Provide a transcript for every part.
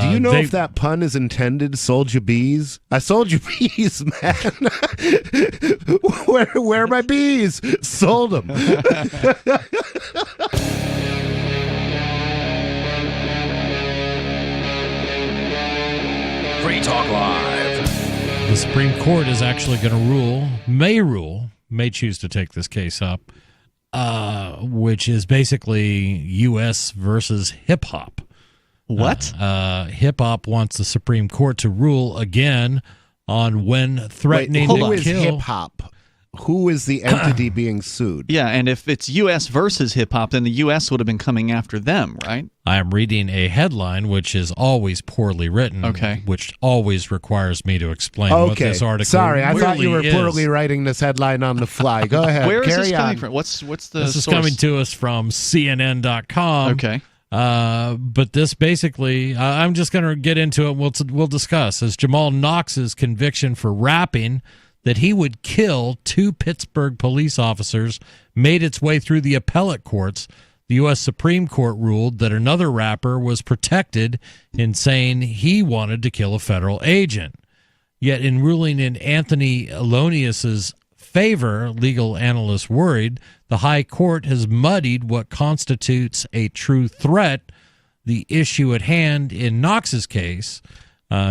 Do you know if that pun is intended? Sold you bees? I sold you bees, man. Where are my bees? Sold them. Free Talk Live. The Supreme Court is actually going to may choose to take this case up, which is basically U.S. versus hip-hop. What? Hip-hop wants the Supreme Court to rule again on when threatening to kill. Who is hip-hop? Who is the entity being sued? Yeah, and if it's U.S. versus hip-hop, then the U.S. would have been coming after them, right? I am reading a headline, which is always poorly written, which always requires me to explain what this article Sorry, I thought you were is. poorly writing this headline on the fly. Go ahead. Where is Carry this coming on. from? What's the This is source? coming to us from CNN.com. Okay. But this basically, I'm just going to get into it. We'll discuss. As Jamal Knox's conviction for rapping that he would kill 2 Pittsburgh police officers made its way through the appellate courts, the U.S. Supreme Court ruled that another rapper was protected in saying he wanted to kill a federal agent. Yet in ruling in Anthony Alonius's favor, legal analysts worried the high court has muddied what constitutes a true threat. The issue at hand in Knox's case,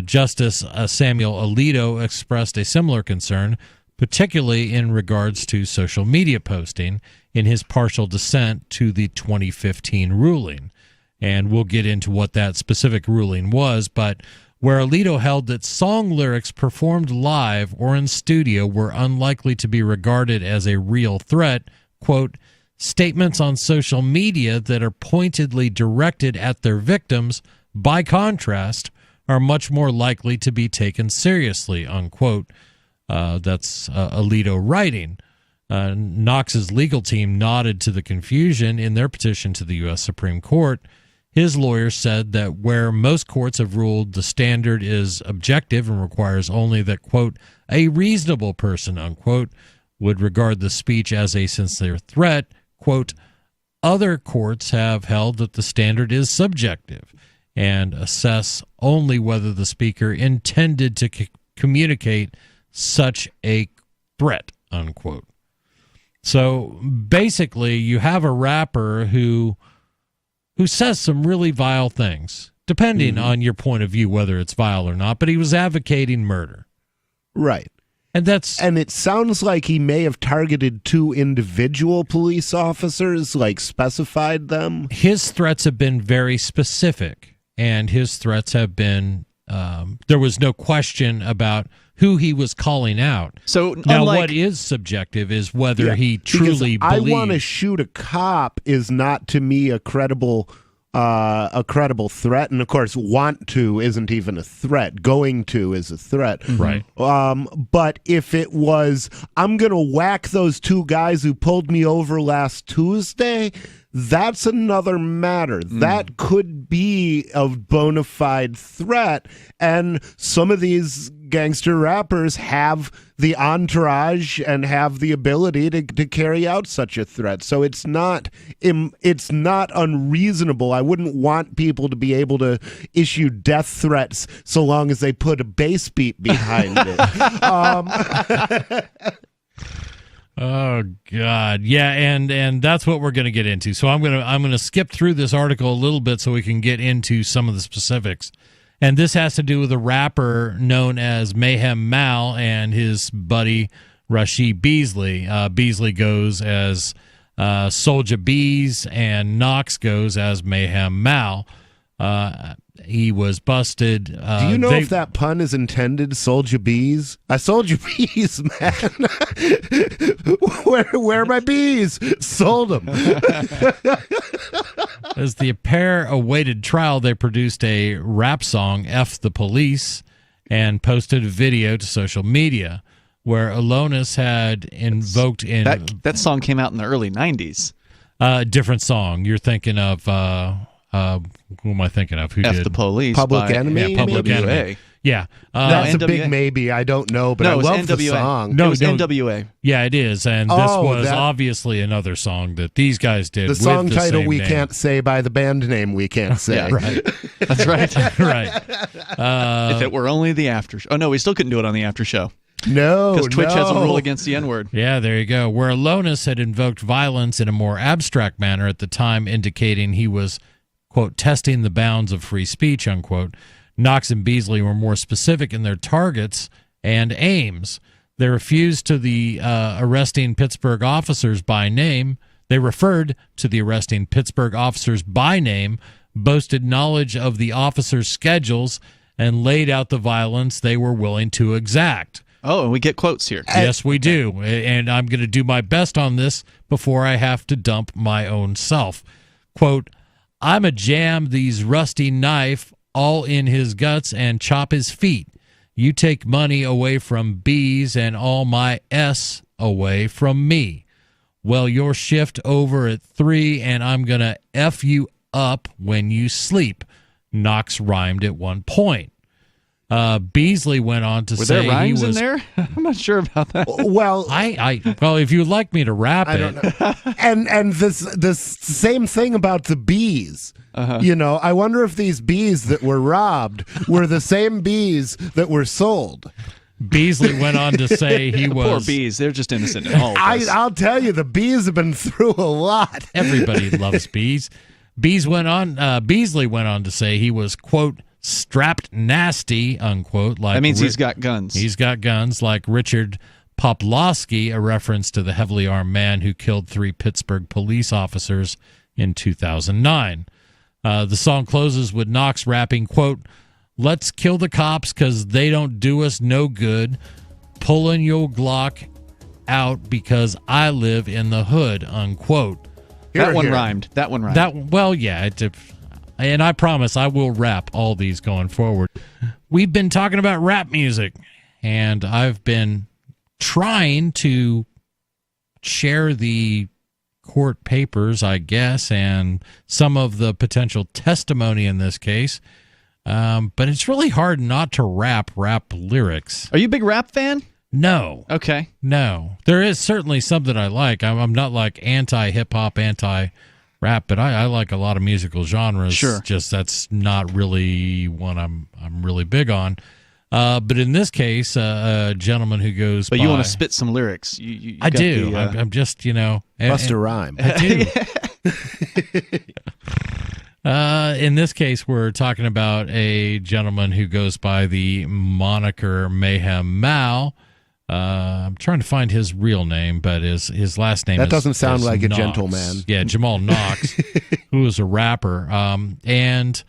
Justice Samuel Alito expressed a similar concern, particularly in regards to social media posting, in his partial dissent to the 2015 ruling. And we'll get into what that specific ruling was, but where Alito held that song lyrics performed live or in studio were unlikely to be regarded as a real threat, quote, statements on social media that are pointedly directed at their victims, by contrast, are much more likely to be taken seriously, unquote. That's Alito writing. Knox's legal team nodded to the confusion in their petition to the U.S. Supreme Court. His lawyer said that where most courts have ruled the standard is objective and requires only that, quote, a reasonable person, unquote, would regard the speech as a sincere threat, quote, other courts have held that the standard is subjective and assess only whether the speaker intended to communicate such a threat, unquote. So basically, you have a rapper who says some really vile things, depending on your point of view, whether it's vile or not, but he was advocating murder. Right. And it sounds like he may have targeted 2 individual police officers, like specified them. His threats have been very specific, and his threats have been, there was no question about who he was calling out. So now, what is subjective is whether he truly believes. I want to shoot a cop is not to me a credible threat, and of course, want to isn't even a threat. Going to is a threat, right? But if it was, I'm gonna whack those 2 guys who pulled me over last Tuesday, that's another matter. That could be a bona fide threat, and some of these gangster rappers have the entourage and have the ability to carry out such a threat. So it's not unreasonable. I wouldn't want people to be able to issue death threats so long as they put a bass beat behind it. Oh God, yeah, and that's what we're going to get into. So I'm gonna skip through this article a little bit so we can get into some of the specifics. And this has to do with a rapper known as Mayhem Mal and his buddy Rashid Beasley. Beasley goes as Soulja Bees, and Knox goes as Mayhem Mal. He was busted. Do you know if that pun is intended? Soulja Bees? I sold you bees, man. Where are my bees? Sold them. As the pair awaited trial, they produced a rap song, F the Police, and posted a video to social media where Alonius had invoked in... That song came out in the early 90s. Different song. You're thinking of... who am I thinking of? Who F did? the Police. Public Enemy? Yeah, Public maybe? Enemy. Yeah. That's a NWA. big maybe. I don't know, but I No, it was love the NWA. song. No, It was NWA. Yeah, it is. And this Oh, was that- obviously another song that these guys did. The with song the title same we name. can't say by the band name we can't say. Yeah, right. That's right. Right. If it were only the after show. Oh, no, we still couldn't do it on the after show. No, Because Twitch has a no. rule against the N-word. Yeah, there you go. Where Alonis had invoked violence in a more abstract manner at the time, indicating he was, quote, testing the bounds of free speech, unquote, Knox and Beasley were more specific in their targets and aims. They refused to the arresting Pittsburgh officers by name. They referred to the arresting Pittsburgh officers by name, boasted knowledge of the officers' schedules, and laid out the violence they were willing to exact. Oh, and we get quotes here. Yes, we do. And I'm going to do my best on this before I have to dump my own self. Quote, I'm a jam these rusty knife all in his guts and chop his feet. You take money away from B's and all my S away from me. Well, your shift over at 3 and I'm going to F you up when you sleep. Knox rhymed at one point. Beasley went on to Were say there rhymes he was. in there? I'm not sure about that. Well, Well, if you'd like me to rap I it, don't know. and this same thing about the bees. Uh-huh. You know, I wonder if these bees that were robbed were the same bees that were sold. Beasley went on to say he Poor was. bees. They're just innocent in all of this. I'll tell you, the bees have been through a lot. Everybody loves bees. Beasley went on to say he was, quote, strapped nasty, unquote. Like That means he's got guns. He's got guns, like Richard Poplawski, a reference to the heavily armed man who killed 3 Pittsburgh police officers in 2009. The song closes with Knox rapping, quote, let's kill the cops because they don't do us no good. Pulling your Glock out because I live in the hood, unquote. That one Here. rhymed. That one rhymed. And I promise I will rap all these going forward. We've been talking about rap music, and I've been trying to share the court papers, I guess, and some of the potential testimony in this case. But it's really hard not to rap lyrics. Are you a big rap fan? No. Okay. No, there is certainly some that I like. I'm not like anti-hip hop, anti-rap, but I like a lot of musical genres. Sure. Just that's not really one I'm really big on. But in this case, a gentleman who goes But by, you want to spit some lyrics. I do. I'm just, Bust a rhyme. I do. In this case, we're talking about a gentleman who goes by the moniker Mayhem Mal. I'm trying to find his real name, but his last name That doesn't sound is like a Knox. gentleman. Yeah, Jamal Knox, who was a rapper. And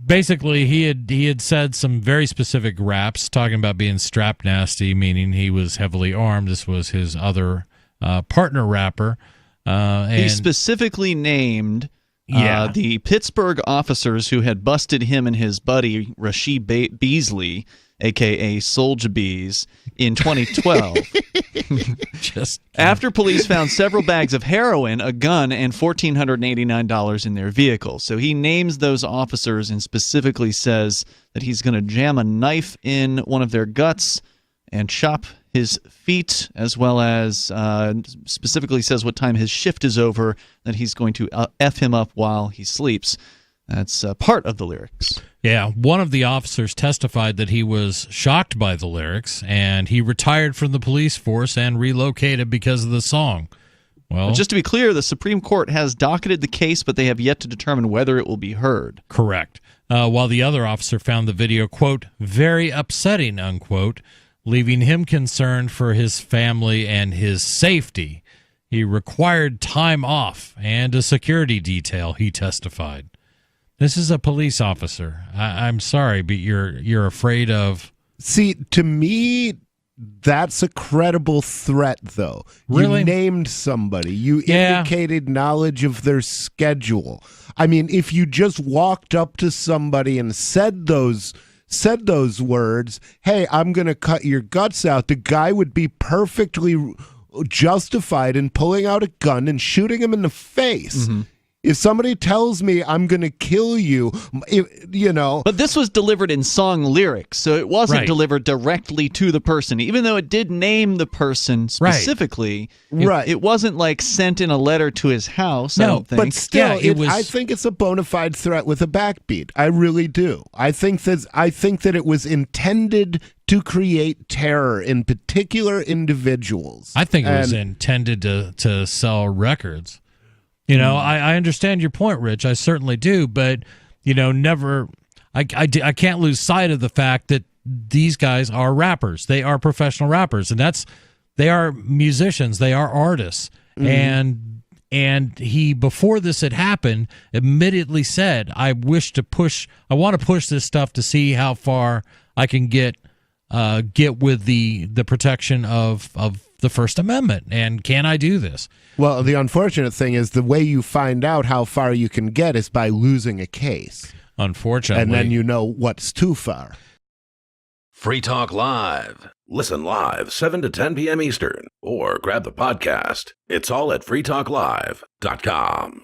basically, he had said some very specific raps talking about being strapped nasty, meaning he was heavily armed. This was his other partner rapper. He specifically named the Pittsburgh officers who had busted him and his buddy Rashid Beasley, a.k.a. Soulja Bees, in 2012. After police found several bags of heroin, a gun, and $1,489 in their vehicle. So he names those officers and specifically says that he's going to jam a knife in one of their guts and chop his feet, as well as specifically says what time his shift is over, that he's going to F him up while he sleeps. That's part of the lyrics. Yeah, one of the officers testified that he was shocked by the lyrics, and he retired from the police force and relocated because of the song. Well, But just to be clear, the Supreme Court has docketed the case, but they have yet to determine whether it will be heard. correct. While the other officer found the video, quote, very upsetting, unquote, leaving him concerned for his family and his safety. He required time off and a security detail, he testified. This is a police officer. I'm sorry, but you're afraid of... See, to me, that's a credible threat, though. Really? You named somebody. You indicated knowledge of their schedule. I mean, if you just walked up to somebody and said those words, hey, I'm going to cut your guts out, the guy would be perfectly justified in pulling out a gun and shooting him in the face. Mm-hmm. If somebody tells me I'm going to kill you, But this was delivered in song lyrics, so it wasn't Right. delivered directly to the person. Even though it did name the person specifically, Right. it wasn't like sent in a letter to his house, I No, don't think. but still, Yeah, it was- I think it's a bona fide threat with a backbeat. I really do. I think that it was intended to create terror in particular individuals. I think it was And- intended to sell records. I understand your point, Rich. I certainly do, but never. I can't lose sight of the fact that these guys are rappers. They are professional rappers, and they are musicians. They are artists, and he, before this had happened, immediately said, I want to push this stuff to see how far I can get with the protection of the First Amendment, and can I do this? Well, the unfortunate thing is the way you find out how far you can get is by losing a case. Unfortunately. And then you know what's too far. Free Talk Live. Listen live 7 to 10 p.m. Eastern or grab the podcast. It's all at freetalklive.com.